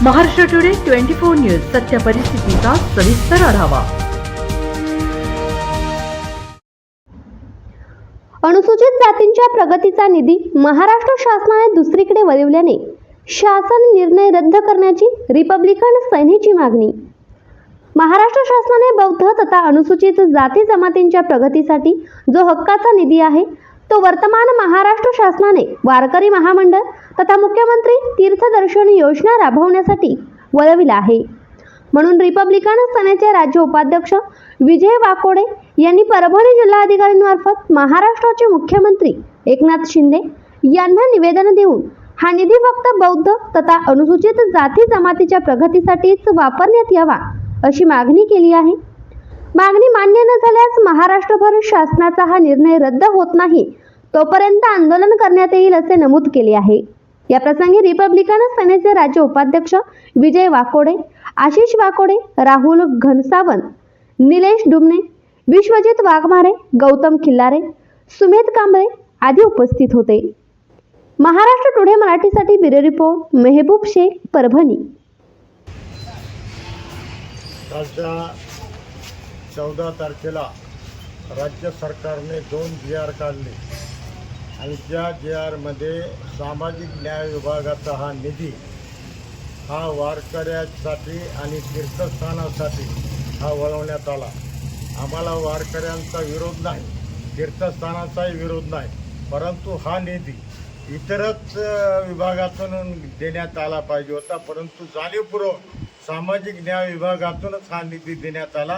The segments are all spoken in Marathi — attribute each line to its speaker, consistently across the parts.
Speaker 1: महाराष्ट्र टुडे 24 न्यूज सत्य परिस्थितीचा सविस्तर आढावा।
Speaker 2: अनुसूचित जातींच्या प्रगतीचा निधी महाराष्ट्र शासनाने दुसरीकडे वळवल्याने शासन निर्णय रद्द करण्याची रिपब्लिकन सेनेची मागणी। महाराष्ट्र शासनाने बौद्ध तथा अनुसूचित जाती जमातींच्या प्रगतीसाठी जो हक्काचा निधी आहे तो वर्तमान महाराष्ट्र शासनाने वारकरी महामंडळ तथा मुख्यमंत्री तीर्थदर्शन योजना राबवण्यासाठी वळविला आहे। म्हणून रिपब्लिकन सेनेचे राज्य उपाध्यक्ष विजय वाकोडे यांनी परभणी जिल्हाधिकाऱ्यांमार्फत महाराष्ट्राचे मुख्यमंत्री एकनाथ शिंदे यांना निवेदन देऊन हा निधी फक्त बौद्ध तथा अनुसूचित जाती जमातीच्या प्रगतीसाठीच वापरण्यात यावा अशी मागणी केली आहे। मागणी मान्य न झाल्यास महाराष्ट्रभर शासनाचा हा निर्णय रद्द होत नाही तोपर्यंत आंदोलन करण्यात येईल असे नमूद केले आहे। या प्रसंगी रिपब्लिकन सेनेचे राज्य उपाध्यक्ष विजय वाकोडे, आशिष वाकोडे, राहुल घनसावंत, निलेश डुमणे, विश्वजित वाघमारे, गौतम खिल्लारे, सुमेध कांबळे आदी उपस्थित होते। महाराष्ट्र टुडे मराठीसाठी ब्युरो रिपोर्ट मेहबूब शेख, परभणी।
Speaker 3: 14 तारखेला राज्य सरकारने 2 GR काढले आणि त्या GRमध्ये सामाजिक न्याय विभागाचा हा निधी हा वारकऱ्यांसाठी आणि तीर्थस्थानासाठी हा वळवण्यात आला। आम्हाला वारकऱ्यांचा विरोध नाही, तीर्थस्थानाचाही विरोध नाही, परंतु हा निधी इतरच विभागातून देण्यात आला पाहिजे होता, परंतु जाणीवपूर्वक सामाजिक न्याय विभागातूनच हा निधी देण्यात आला।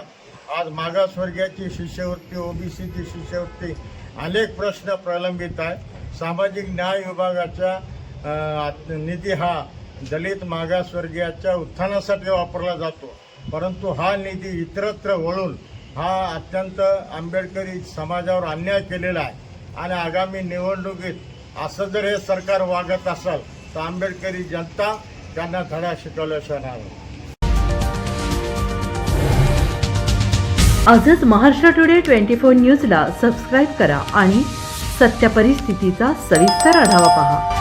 Speaker 3: आज मागासवर्गीयाची शिष्यवृत्ती, ओबीसीची शिष्यवृत्ती अनेक प्रश्न प्रलंबित आहे। सामाजिक न्याय विभागाचा निधी हा दलित मागासवर्गीयाच्या उत्थानासाठी वापरला जातो, परंतु हा निधी इतरत्र वळून हा अत्यंत आंबेडकरी समाजावर अन्याय केलेला आहे। आणि आगामी निवडणुकीत असं जर हे सरकार वागत असेल तर आंबेडकरी जनता त्यांना धडा शिकवल्याशिवाय नाही।
Speaker 1: आजच महाराष्ट्र टुडे 24 न्यूजला सबस्क्राईब करा आणि सत्य परिस्थितीचा सविस्तर आढावा पहा।